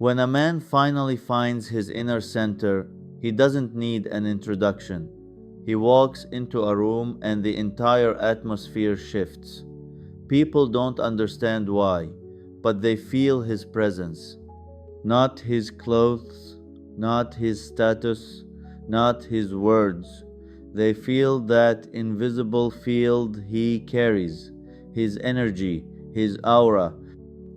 When a man finally finds his inner center, he doesn't need an introduction. He walks into a room and the entire atmosphere shifts. People don't understand why, but they feel his presence. Not his clothes, not his status, not his words. They feel that invisible field he carries, his energy, his aura.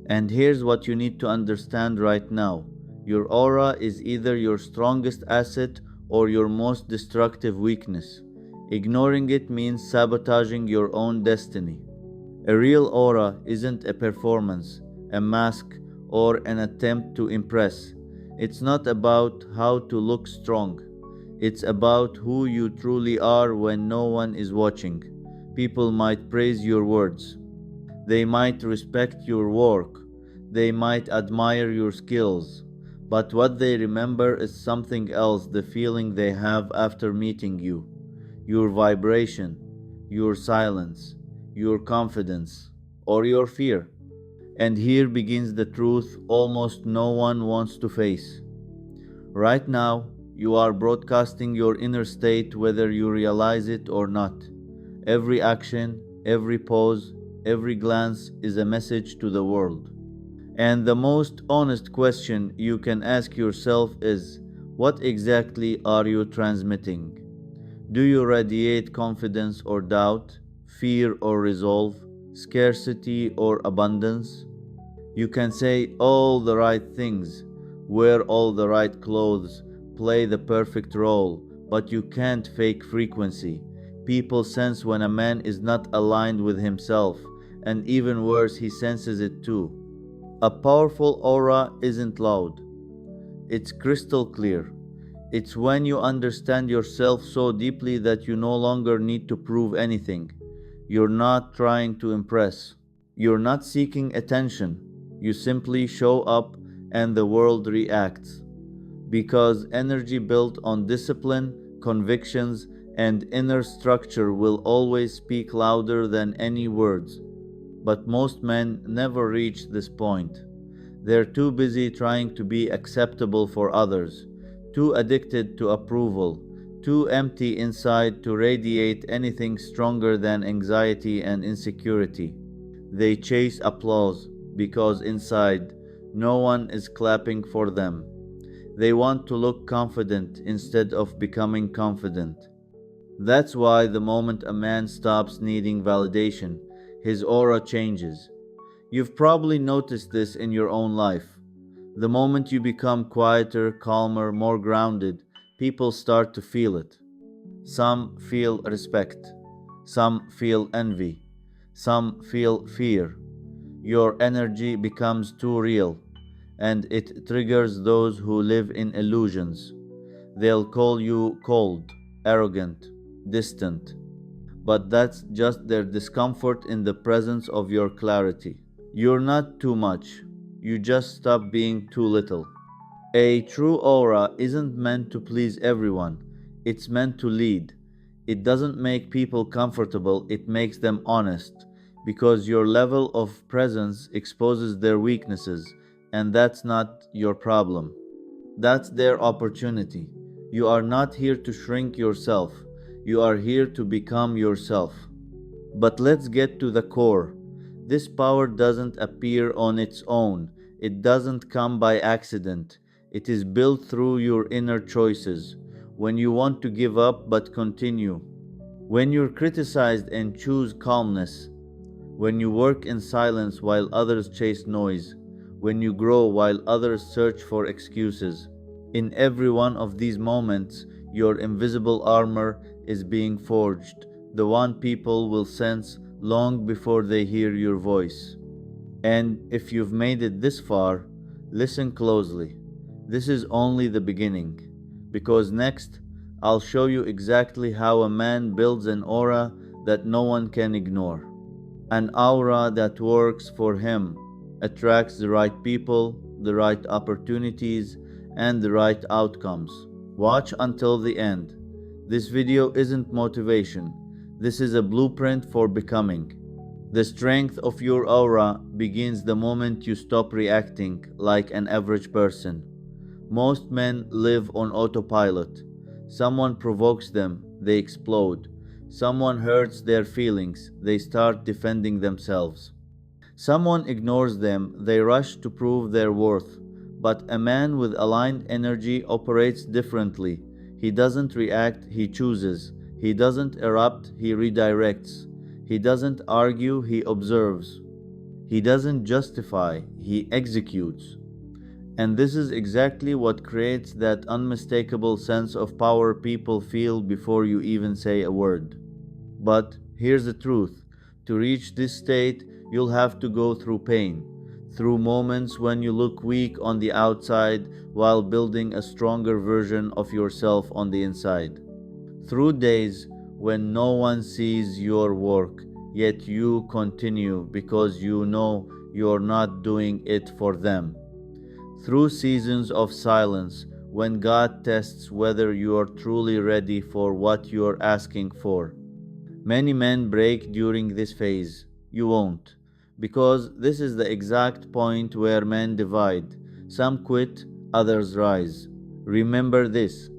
And here's what you need to understand right now. Your aura is either your strongest asset or your most destructive weakness. Ignoring it means sabotaging your own destiny. A real aura isn't a performance, a mask, or an attempt to impress. It's not about how to look strong. It's about who you truly are when no one is watching. People might praise your words. They might respect your work. They might admire your skills. But what they remember is something else, the feeling they have after meeting you. Your vibration, your silence, your confidence, or your fear. And here begins the truth almost no one wants to face. Right now, you are broadcasting your inner state whether you realize it or not. Every action, every pause, every glance is a message to the world. And the most honest question you can ask yourself is, what exactly are you transmitting? Do you radiate confidence or doubt, fear or resolve, scarcity or abundance? You can say all the right things, wear all the right clothes, play the perfect role, but you can't fake frequency. People sense when a man is not aligned with himself, and even worse, he senses it too. A powerful aura isn't loud, it's crystal clear. It's when you understand yourself so deeply that you no longer need to prove anything. You're not trying to impress. You're not seeking attention. You simply show up and the world reacts. Because energy built on discipline, convictions, and inner structure will always speak louder than any words. But most men never reach this point. They're too busy trying to be acceptable for others, too addicted to approval, too empty inside to radiate anything stronger than anxiety and insecurity. They chase applause because inside, no one is clapping for them. They want to look confident instead of becoming confident. That's why the moment a man stops needing validation, his aura changes. You've probably noticed this in your own life. The moment you become quieter, calmer, more grounded, people start to feel it. Some feel respect. Some feel envy. Some feel fear. Your energy becomes too real, and it triggers those who live in illusions. They'll call you cold, arrogant, distant. But that's just their discomfort in the presence of your clarity. You're not too much. You just stop being too little. A true aura isn't meant to please everyone. It's meant to lead. It doesn't make people comfortable, it makes them honest. Because your level of presence exposes their weaknesses, and that's not your problem. That's their opportunity. You are not here to shrink yourself. You are here to become yourself. But let's get to the core. This power doesn't appear on its own. It doesn't come by accident. It is built through your inner choices. When you want to give up but continue. When you're criticized and choose calmness. When you work in silence while others chase noise. When you grow while others search for excuses. In every one of these moments, your invisible armor is being forged, the one people will sense long before they hear your voice. And if you've made it this far, listen closely. This is only the beginning, because next, I'll show you exactly how a man builds an aura that no one can ignore. An aura that works for him, attracts the right people, the right opportunities, and the right outcomes. Watch until the end. This video isn't motivation. This is a blueprint for becoming. The strength of your aura begins the moment you stop reacting like an average person. Most men live on autopilot. Someone provokes them, they explode. Someone hurts their feelings, they start defending themselves. Someone ignores them, they rush to prove their worth. But a man with aligned energy operates differently. He doesn't react, he chooses. He doesn't erupt, he redirects. He doesn't argue, he observes. He doesn't justify, he executes. And this is exactly what creates that unmistakable sense of power people feel before you even say a word. But here's the truth: to reach this state, you'll have to go through pain, through moments when you look weak on the outside while building a stronger version of yourself on the inside. Through days when no one sees your work, yet you continue because you know you're not doing it for them. Through seasons of silence when God tests whether you are truly ready for what you're asking for. Many men break during this phase. You won't. Because this is the exact point where men divide. Some quit, others rise. Remember this: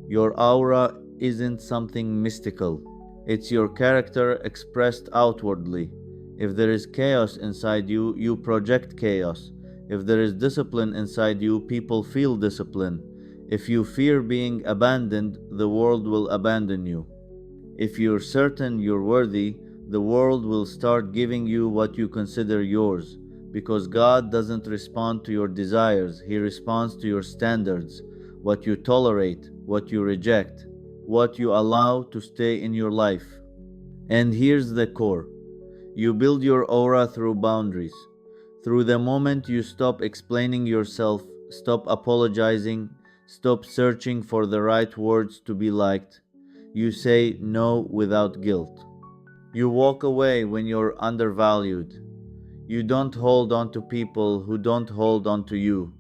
your aura isn't something mystical, it's your character expressed outwardly. If there is chaos inside you, you project chaos. If there is discipline inside you, people feel discipline. If you fear being abandoned, the world will abandon you. If you're certain you're worthy, the world will start giving you what you consider yours. Because God doesn't respond to your desires, He responds to your standards: what you tolerate, what you reject, what you allow to stay in your life. And here's the core: you build your aura through boundaries. Through the moment you stop explaining yourself, stop apologizing, stop searching for the right words to be liked. You say no without guilt. You walk away when you're undervalued. You don't hold on to people who don't hold on to you.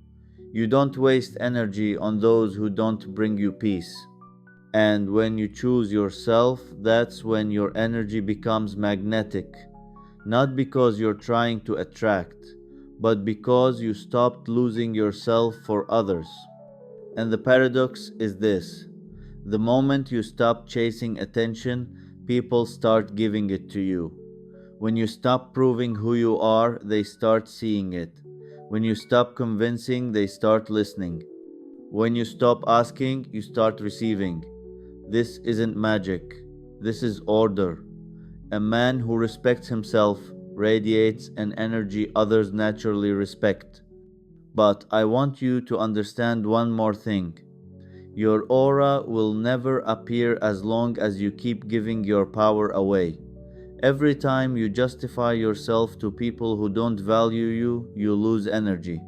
You don't waste energy on those who don't bring you peace. And when you choose yourself, that's when your energy becomes magnetic. Not because you're trying to attract, but because you stopped losing yourself for others. And the paradox is this: the moment you stop chasing attention, people start giving it to you. When you stop proving who you are, they start seeing it. When you stop convincing, they start listening. When you stop asking, you start receiving. This isn't magic. This is order. A man who respects himself radiates an energy others naturally respect. But I want you to understand one more thing. Your aura will never appear as long as you keep giving your power away. Every time you justify yourself to people who don't value you, you lose energy.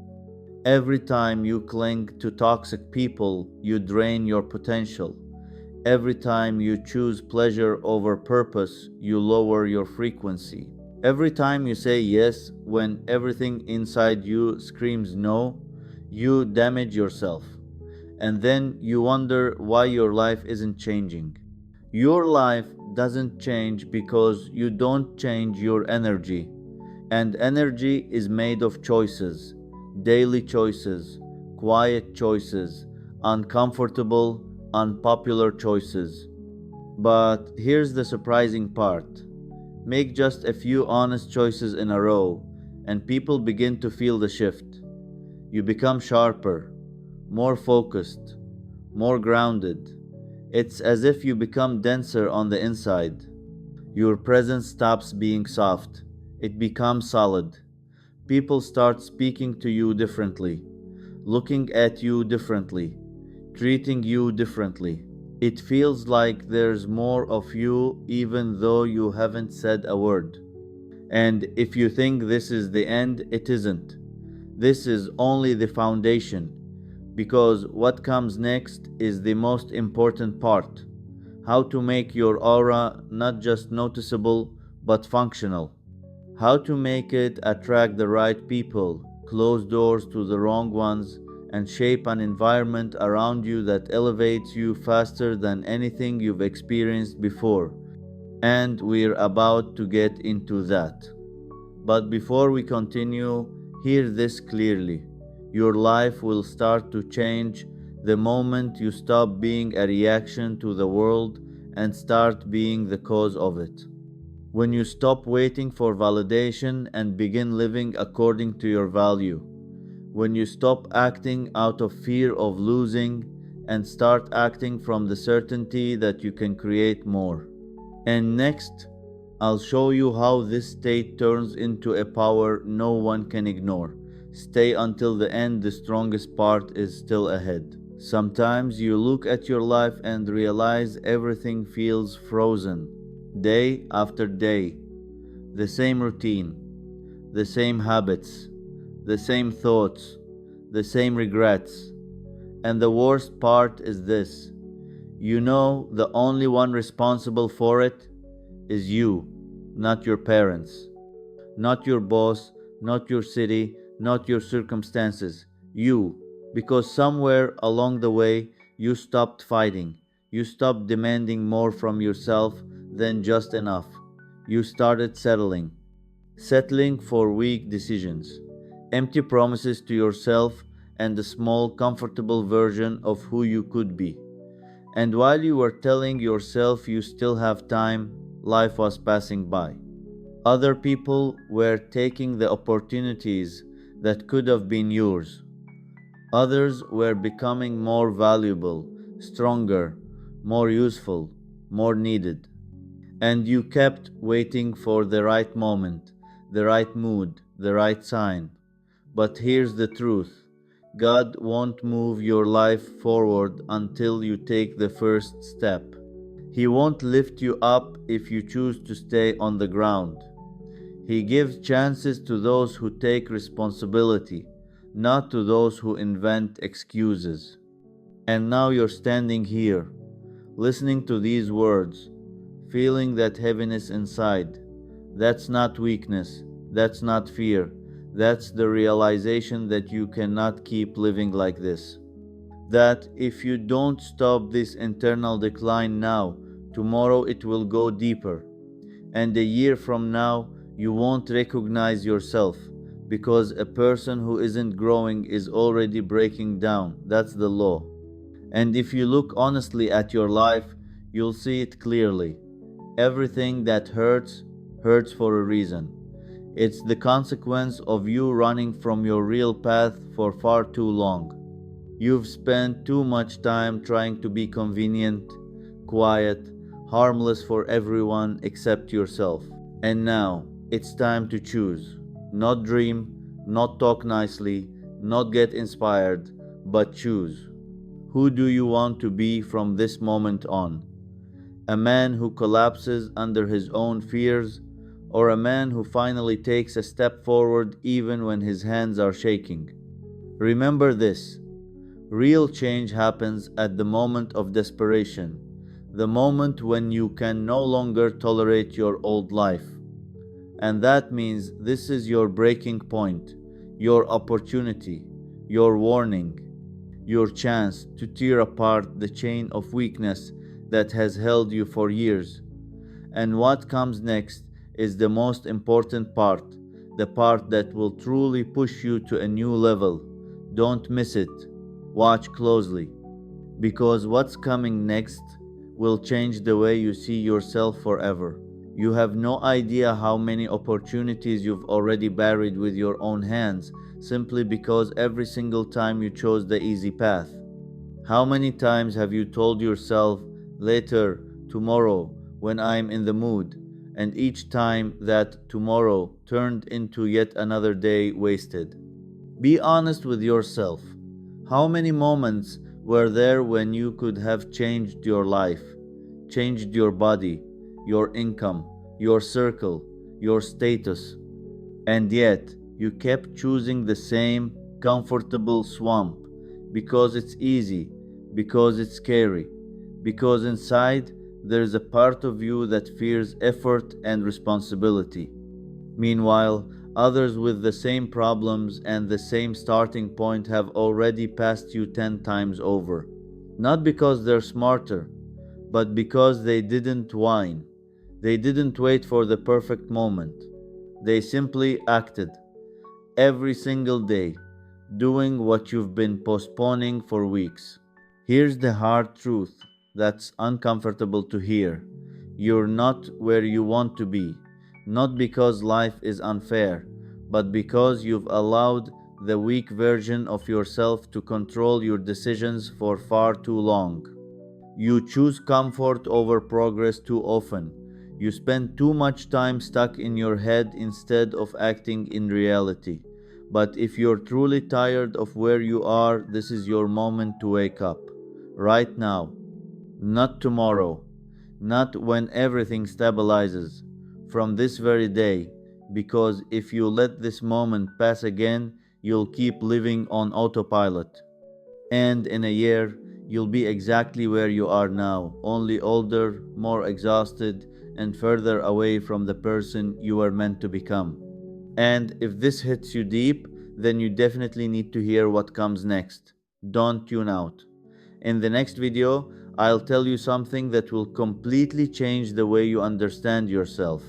Every time you cling to toxic people, you drain your potential. Every time you choose pleasure over purpose, you lower your frequency. Every time you say yes when everything inside you screams no, you damage yourself. And then you wonder why your life isn't changing. Your life doesn't change because you don't change your energy. And energy is made of choices: daily choices, quiet choices, uncomfortable, unpopular choices. But here's the surprising part: make just a few honest choices in a row, and people begin to feel the shift. You become sharper, more focused, more grounded. It's as if you become denser on the inside. Your presence stops being soft, it becomes solid. People start speaking to you differently, looking at you differently, treating you differently. It feels like there's more of you even though you haven't said a word. And if you think this is the end, it isn't. This is only the foundation, because what comes next is the most important part: how to make your aura not just noticeable but functional. How to make it attract the right people, close doors to the wrong ones, and shape an environment around you that elevates you faster than anything you've experienced before. And we're about to get into that. But before we continue, hear this clearly. Your life will start to change the moment you stop being a reaction to the world and start being the cause of it. When you stop waiting for validation and begin living according to your value. When you stop acting out of fear of losing and start acting from the certainty that you can create more. And next, I'll show you how this state turns into a power no one can ignore. Stay until the end, the strongest part is still ahead. Sometimes you look at your life and realize everything feels frozen. Day after day, the same routine, the same habits, the same thoughts, the same regrets. And the worst part is this: you know the only one responsible for it is you, not your parents, not your boss, not your city, not your circumstances. You, because somewhere along the way you stopped fighting. You stopped demanding more from yourself than just enough. You started settling. Settling for weak decisions, empty promises to yourself, and a small, comfortable version of who you could be. And while you were telling yourself you still have time, life was passing by. Other people were taking the opportunities that could have been yours. Others were becoming more valuable, stronger, more useful, more needed. And you kept waiting for the right moment, the right mood, the right sign. But here's the truth: God won't move your life forward until you take the first step. He won't lift you up if you choose to stay on the ground. He gives chances to those who take responsibility, not to those who invent excuses. And now you're standing here, listening to these words, feeling that heaviness inside. That's not weakness, that's not fear, that's the realization that you cannot keep living like this. That if you don't stop this internal decline now, tomorrow it will go deeper. And a year from now, you won't recognize yourself because a person who isn't growing is already breaking down. That's the law. And if you look honestly at your life, you'll see it clearly. Everything that hurts, hurts for a reason. It's the consequence of you running from your real path for far too long. You've spent too much time trying to be convenient, quiet, harmless for everyone except yourself. And now, it's time to choose. Not dream, not talk nicely, not get inspired, but choose. Who do you want to be from this moment on? A man who collapses under his own fears, or a man who finally takes a step forward even when his hands are shaking? Remember this: real change happens at the moment of desperation, the moment when you can no longer tolerate your old life. And that means this is your breaking point, your opportunity, your warning, your chance to tear apart the chain of weakness that has held you for years. And what comes next is the most important part, the part that will truly push you to a new level. Don't miss it. Watch closely, because what's coming next will change the way you see yourself forever. You have no idea how many opportunities you've already buried with your own hands simply because every single time you chose the easy path. How many times have you told yourself, later, tomorrow, when I'm in the mood, and each time that tomorrow turned into yet another day wasted? Be honest with yourself. How many moments were there when you could have changed your life, changed your body, your income, your circle, your status, and yet you kept choosing the same comfortable swamp because it's easy, because it's scary, because inside there's a part of you that fears effort and responsibility. Meanwhile, others with the same problems and the same starting point have already passed you 10 times over. Not because they're smarter, but because they didn't whine. They didn't wait for the perfect moment. They simply acted every single day, doing what you've been postponing for weeks. Here's the hard truth that's uncomfortable to hear. You're not where you want to be, not because life is unfair, but because you've allowed the weak version of yourself to control your decisions for far too long. You choose comfort over progress too often. You spend too much time stuck in your head instead of acting in reality. But if you're truly tired of where you are, this is your moment to wake up. Right now. Not tomorrow. Not when everything stabilizes. From this very day. Because if you let this moment pass again, you'll keep living on autopilot. And in a year, you'll be exactly where you are now, only older, more exhausted, and further away from the person you were meant to become. And if this hits you deep, then you definitely need to hear what comes next. Don't tune out. In the next video, I'll tell you something that will completely change the way you understand yourself.